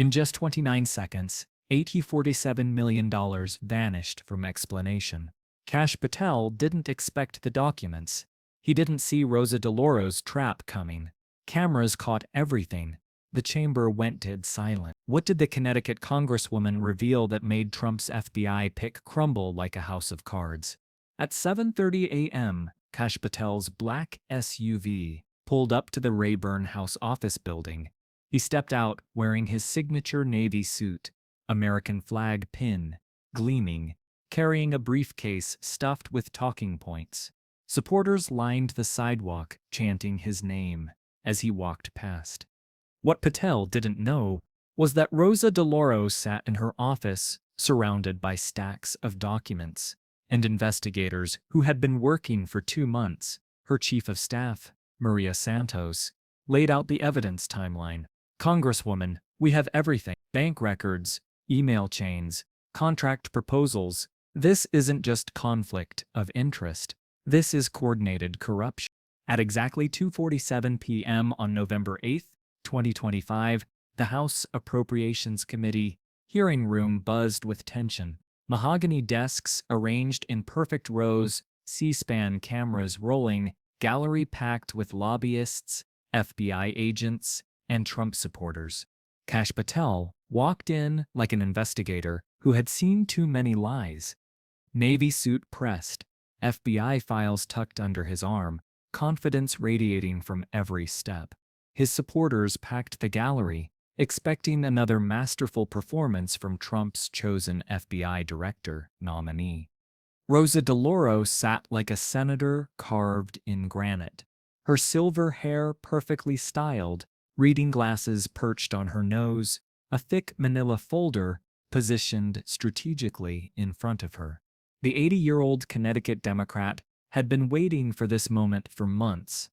In just 29 seconds, $47 million vanished from explanation. Kash Patel didn't expect the documents. He didn't see Rosa DeLauro's trap coming. Cameras caught everything. The chamber went dead silent. What did the Connecticut congresswoman reveal that made Trump's FBI pick crumble like a house of cards? At 7:30 a.m., Kash Patel's black SUV pulled up to the Rayburn House office building. He stepped out wearing his signature navy suit, American flag pin, gleaming, carrying a briefcase stuffed with talking points. Supporters lined the sidewalk, chanting his name as he walked past. What Patel didn't know was that Rosa DeLauro sat in her office, surrounded by stacks of documents, and investigators who had been working for 2 months. Her chief of staff, Maria Santos, laid out the evidence timeline. "Congresswoman, we have everything: bank records, email chains, contract proposals. This isn't just conflict of interest. This is coordinated corruption." At exactly 2:47 p.m. on November 8, 2025, the House Appropriations Committee hearing room buzzed with tension. Mahogany desks arranged in perfect rows, C-SPAN cameras rolling, gallery packed with lobbyists, FBI agents, and Trump supporters. Kash Patel walked in like an investigator who had seen too many lies. Navy suit pressed, FBI files tucked under his arm, confidence radiating from every step. His supporters packed the gallery, expecting another masterful performance from Trump's chosen FBI director nominee. Rosa DeLauro sat like a senator carved in granite. Her silver hair perfectly styled, reading glasses perched on her nose, a thick manila folder positioned strategically in front of her. The 80-year-old Connecticut Democrat had been waiting for this moment for months.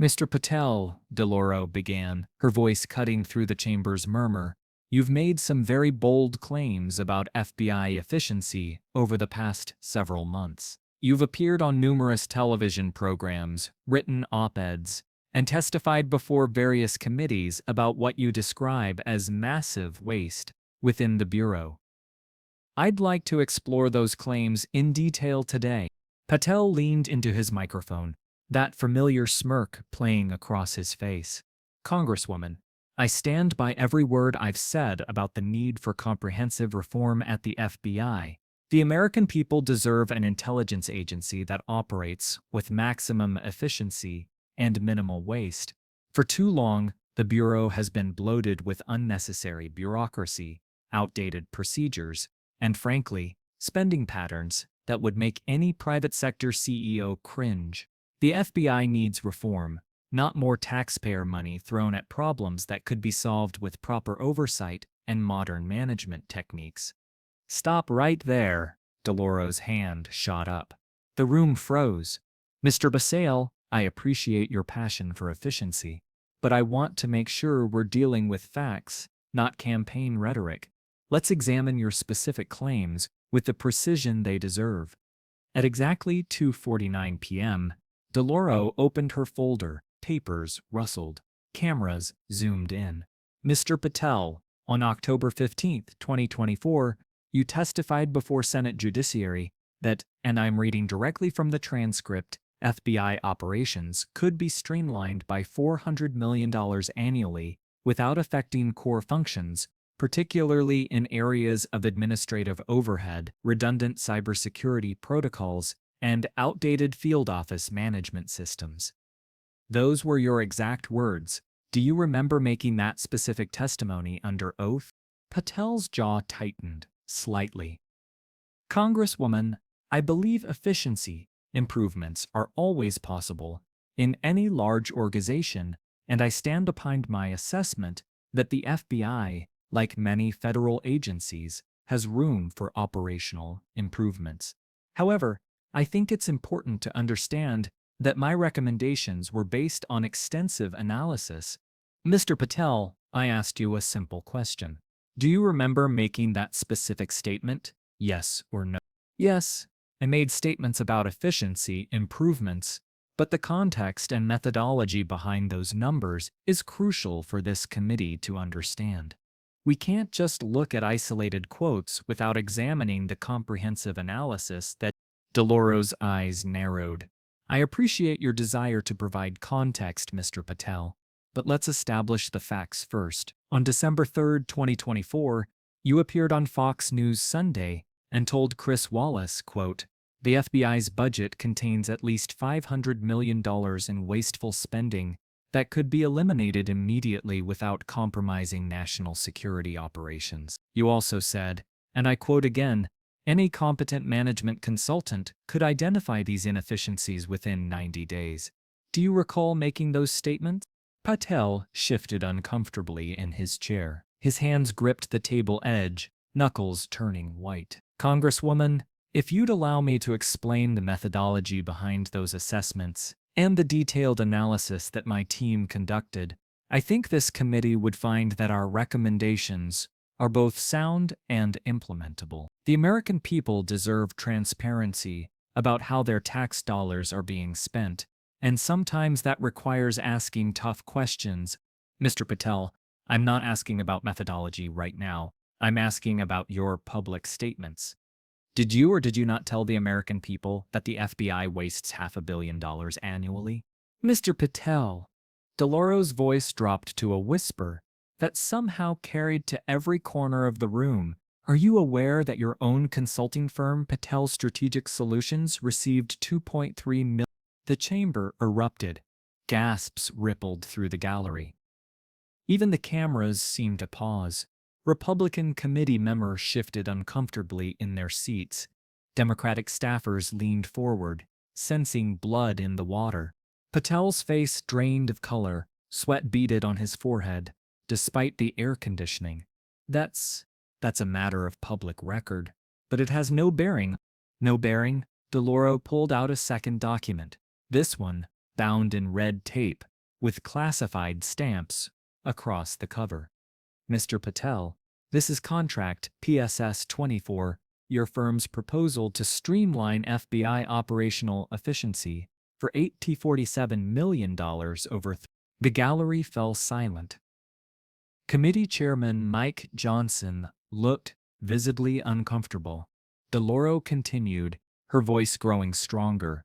"Mr. Patel," DeLauro began, her voice cutting through the chamber's murmur, "you've made some very bold claims about FBI efficiency over the past several months. You've appeared on numerous television programs, written op-eds, and testified before various committees about what you describe as massive waste within the Bureau. I'd like to explore those claims in detail today." Patel leaned into his microphone, that familiar smirk playing across his face. "Congresswoman, I stand by every word I've said about the need for comprehensive reform at the FBI. The American people deserve an intelligence agency that operates with maximum efficiency and minimal waste. For too long, the Bureau has been bloated with unnecessary bureaucracy, outdated procedures, and frankly, spending patterns that would make any private sector CEO cringe. The FBI needs reform, not more taxpayer money thrown at problems that could be solved with proper oversight and modern management techniques." "Stop right there." DeLauro's hand shot up. The room froze. "Mr. Patel, I appreciate your passion for efficiency, but I want to make sure we're dealing with facts, not campaign rhetoric. Let's examine your specific claims with the precision they deserve." At exactly 2:49 p.m., DeLauro opened her folder, papers rustled, cameras zoomed in. "Mr. Patel, on October 15, 2024, you testified before Senate Judiciary that, and I'm reading directly from the transcript, FBI operations could be streamlined by $400 million annually without affecting core functions, particularly in areas of administrative overhead, redundant cybersecurity protocols, and outdated field office management systems. Those were your exact words. Do you remember making that specific testimony under oath?" Patel's jaw tightened slightly. "Congresswoman, I believe efficiency improvements are always possible in any large organization, and I stand behind my assessment that the FBI, like many federal agencies, has room for operational improvements. However, I think it's important to understand that my recommendations were based on extensive analysis. Mr. Patel, I asked you a simple question. Do you remember making that specific statement? Yes or no?" "Yes, I made statements about efficiency improvements, but the context and methodology behind those numbers is crucial for this committee to understand. We can't just look at isolated quotes without examining the comprehensive analysis that DeLauro's eyes narrowed. I appreciate your desire to provide context, Mr. Patel, but let's establish the facts first. On December 3, 2024, you appeared on Fox News Sunday and told Chris Wallace, quote, "The FBI's budget contains at least $500 million in wasteful spending that could be eliminated immediately without compromising national security operations." You also said, and I quote again, "Any competent management consultant could identify these inefficiencies within 90 days. Do you recall making those statements? Patel shifted uncomfortably in his chair. His hands gripped the table edge, knuckles turning white. Congresswoman, if you'd allow me to explain the methodology behind those assessments and the detailed analysis that my team conducted, I think this committee would find that our recommendations are both sound and implementable. The American people deserve transparency about how their tax dollars are being spent, and sometimes that requires asking tough questions. Mr. Patel, I'm not asking about methodology right now. I'm asking about your public statements. Did you or did you not tell the American people that the FBI wastes $500 million annually? Mr. Patel, DeLauro's voice dropped to a whisper that somehow carried to every corner of the room. Are you aware that your own consulting firm, Patel Strategic Solutions, received $2.3 million? The chamber erupted. Gasps rippled through the gallery. Even the cameras seemed to pause. Republican committee members shifted uncomfortably in their seats. Democratic staffers leaned forward, sensing blood in the water. Patel's face drained of color, sweat beaded on his forehead, despite the air conditioning. That's a matter of public record, but it has no bearing. No bearing? DeLauro pulled out a second document. This one, bound in red tape, with classified stamps across the cover. Mr. Patel, this is contract PSS 24, your firm's proposal to streamline FBI operational efficiency for $47 million over The gallery fell silent. Committee Chairman Mike Johnson looked visibly uncomfortable. DeLauro continued, her voice growing stronger.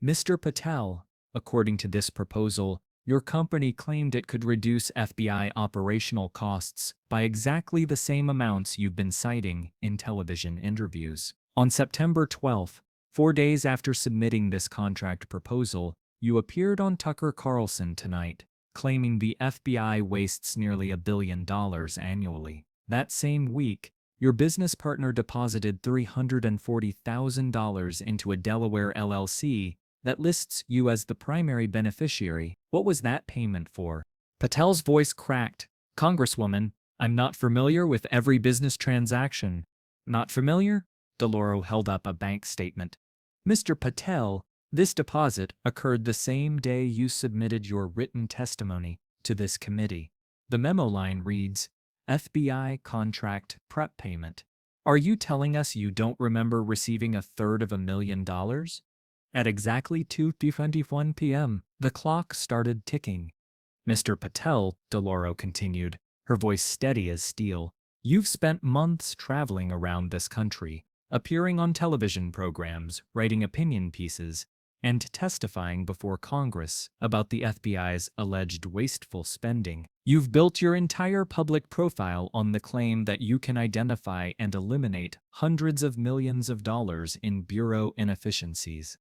Mr. Patel, according to this proposal, your company claimed it could reduce FBI operational costs by exactly the same amounts you've been citing in television interviews. On September 12th, 4 days after submitting this contract proposal, you appeared on Tucker Carlson Tonight, claiming the FBI wastes nearly $1 billion annually. That same week, your business partner deposited $340,000 into a Delaware LLC that lists you as the primary beneficiary. What was that payment for? Patel's voice cracked. Congresswoman, I'm not familiar with every business transaction. Not familiar? DeLauro held up a bank statement. Mr. Patel, this deposit occurred the same day you submitted your written testimony to this committee. The memo line reads, FBI contract prep payment. Are you telling us you don't remember receiving $333,000? At exactly 2:21 p.m., the clock started ticking. Mr. Patel, DeLauro continued, her voice steady as steel, you've spent months traveling around this country, appearing on television programs, writing opinion pieces, and testifying before Congress about the FBI's alleged wasteful spending. You've built your entire public profile on the claim that you can identify and eliminate hundreds of millions of dollars in bureau inefficiencies.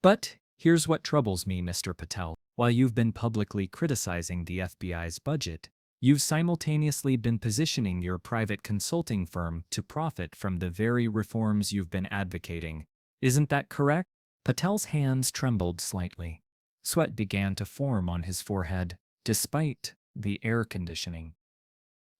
But here's what troubles me, Mr. Patel. While you've been publicly criticizing the FBI's budget, you've simultaneously been positioning your private consulting firm to profit from the very reforms you've been advocating. Isn't that correct? Patel's hands trembled slightly. Sweat began to form on his forehead, despite the air conditioning.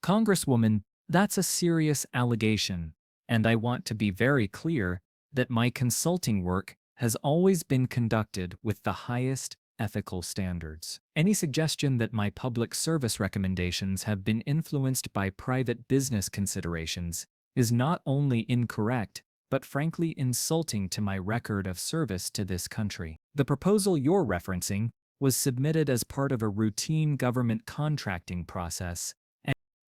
Congresswoman, that's a serious allegation, and I want to be very clear that my consulting work has always been conducted with the highest ethical standards. Any suggestion that my public service recommendations have been influenced by private business considerations is not only incorrect, but frankly insulting to my record of service to this country. The proposal you're referencing was submitted as part of a routine government contracting process.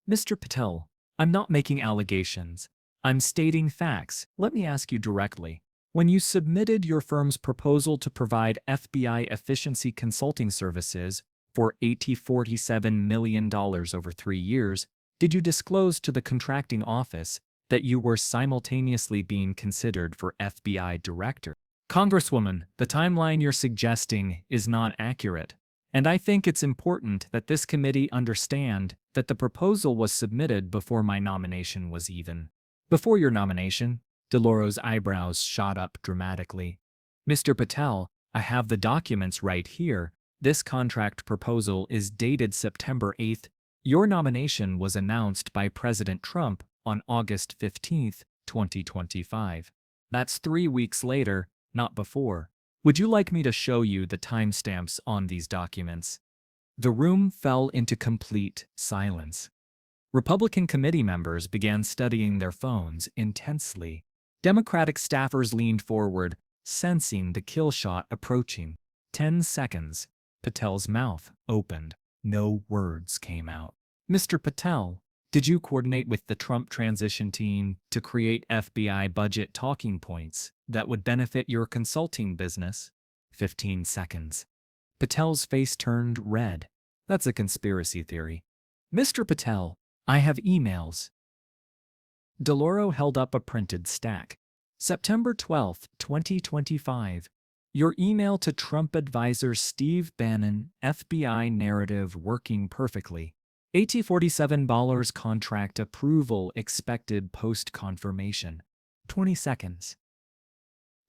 Mr. Patel, I'm not making allegations. I'm stating facts. Let me ask you directly. When you submitted your firm's proposal to provide FBI efficiency consulting services for $47 million over 3 years, did you disclose to the contracting office that you were simultaneously being considered for FBI director? Congresswoman, the timeline you're suggesting is not accurate, and I think it's important that this committee understand that the proposal was submitted before my nomination was even. Before your nomination, DeLauro's eyebrows shot up dramatically. Mr. Patel, I have the documents right here. This contract proposal is dated September 8th. Your nomination was announced by President Trump on August 15, 2025. That's 3 weeks later, not before. Would you like me to show you the timestamps on these documents? The room fell into complete silence. Republican committee members began studying their phones intensely. Democratic staffers leaned forward, sensing the kill shot approaching. 10 seconds. Patel's mouth opened. No words came out. Mr. Patel, did you coordinate with the Trump transition team to create FBI budget talking points that would benefit your consulting business? 15 seconds. Patel's face turned red. That's a conspiracy theory. Mr. Patel, I have emails. DeLauro held up a printed stack. September 12, 2025. Your email to Trump advisor Steve Bannon, FBI narrative working perfectly. $47 contract approval expected post-confirmation. 20 seconds.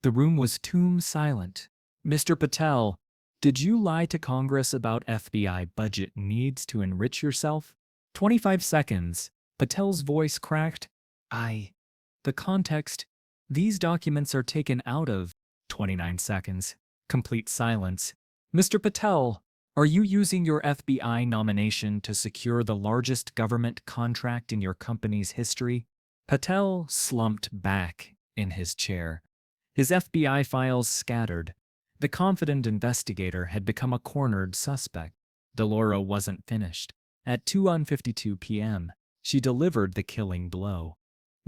The room was tomb silent. Mr. Patel, did you lie to Congress about FBI budget needs to enrich yourself? 25 seconds. Patel's voice cracked. The context. These documents are taken out of. 29 seconds. Complete silence. Mr. Patel, are you using your FBI nomination to secure the largest government contract in your company's history? Patel slumped back in his chair. His FBI files scattered. The confident investigator had become a cornered suspect. DeLauro wasn't finished. At 2:52 p.m., she delivered the killing blow.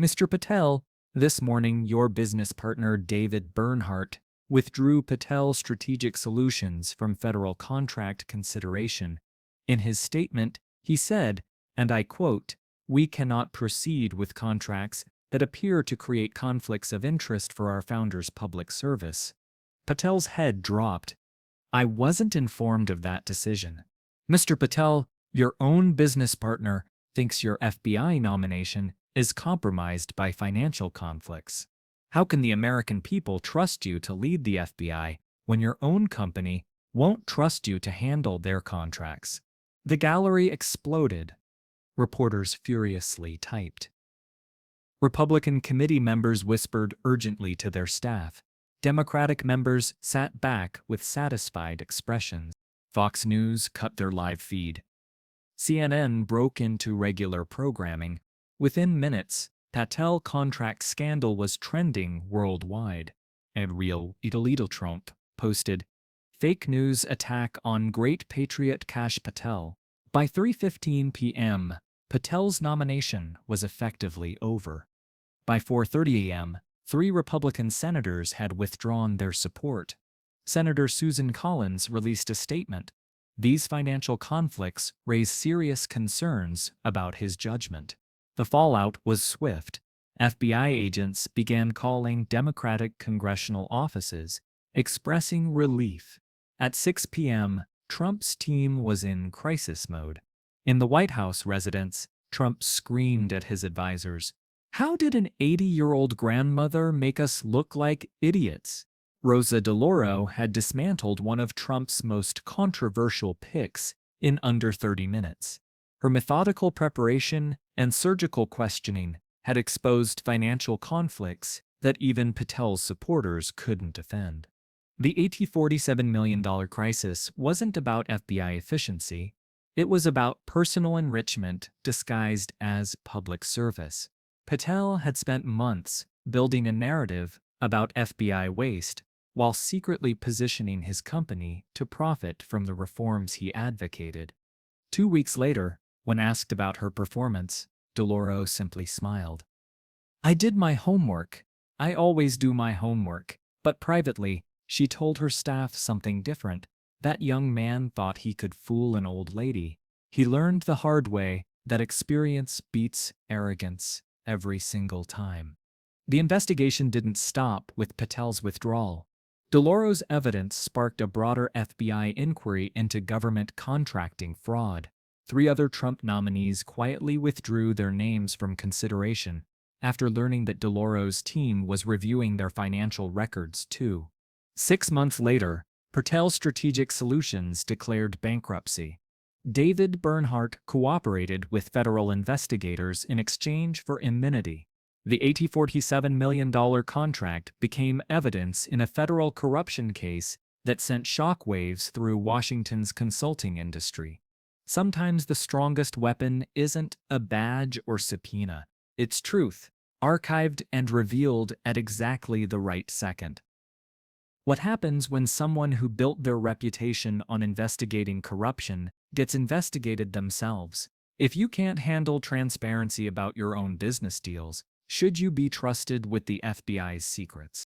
Mr. Patel, this morning your business partner David Bernhardt withdrew Patel Strategic Solutions from federal contract consideration. In his statement, he said, and I quote, "We cannot proceed with contracts that appear to create conflicts of interest for our founder's public service." Patel's head dropped. I wasn't informed of that decision. Mr. Patel, your own business partner thinks your FBI nomination is compromised by financial conflicts. How can the American people trust you to lead the FBI when your own company won't trust you to handle their contracts? The gallery exploded. Reporters furiously typed. Republican committee members whispered urgently to their staff. Democratic members sat back with satisfied expressions. Fox News cut their live feed. CNN broke into regular programming. Within minutes, Patel contract scandal was trending worldwide. And Real Idolito Trump posted, "Fake news attack on great patriot Kash Patel." By 3:15 p.m., Patel's nomination was effectively over. By 4:30 a.m., 3 Republican senators had withdrawn their support. Senator Susan Collins released a statement. These financial conflicts raise serious concerns about his judgment. The fallout was swift. FBI agents began calling Democratic congressional offices, expressing relief. At 6 p.m., Trump's team was in crisis mode. In the White House residence, Trump screamed at his advisors, "How did an 80-year-old grandmother make us look like idiots?" Rosa DeLauro had dismantled one of Trump's most controversial picks in under 30 minutes. Her methodical preparation and surgical questioning had exposed financial conflicts that even Patel's supporters couldn't defend. The $47 million crisis wasn't about FBI efficiency. It was about personal enrichment disguised as public service. Patel had spent months building a narrative about FBI waste while secretly positioning his company to profit from the reforms he advocated. 2 weeks later, When asked about her performance, DeLauro simply smiled. I did my homework. I always do my homework. But privately, she told her staff something different. That young man thought he could fool an old lady. He learned the hard way that experience beats arrogance every single time. The investigation didn't stop with Patel's withdrawal. DeLauro's evidence sparked a broader FBI inquiry into government contracting fraud. 3 other Trump nominees quietly withdrew their names from consideration after learning that DeLauro's team was reviewing their financial records too. 6 months later, Patel Strategic Solutions declared bankruptcy. David Bernhardt cooperated with federal investigators in exchange for immunity. The $47 million contract became evidence in a federal corruption case that sent shockwaves through Washington's consulting industry. Sometimes the strongest weapon isn't a badge or subpoena. It's truth, archived and revealed at exactly the right second. What happens when someone who built their reputation on investigating corruption gets investigated themselves? If you can't handle transparency about your own business deals, should you be trusted with the FBI's secrets?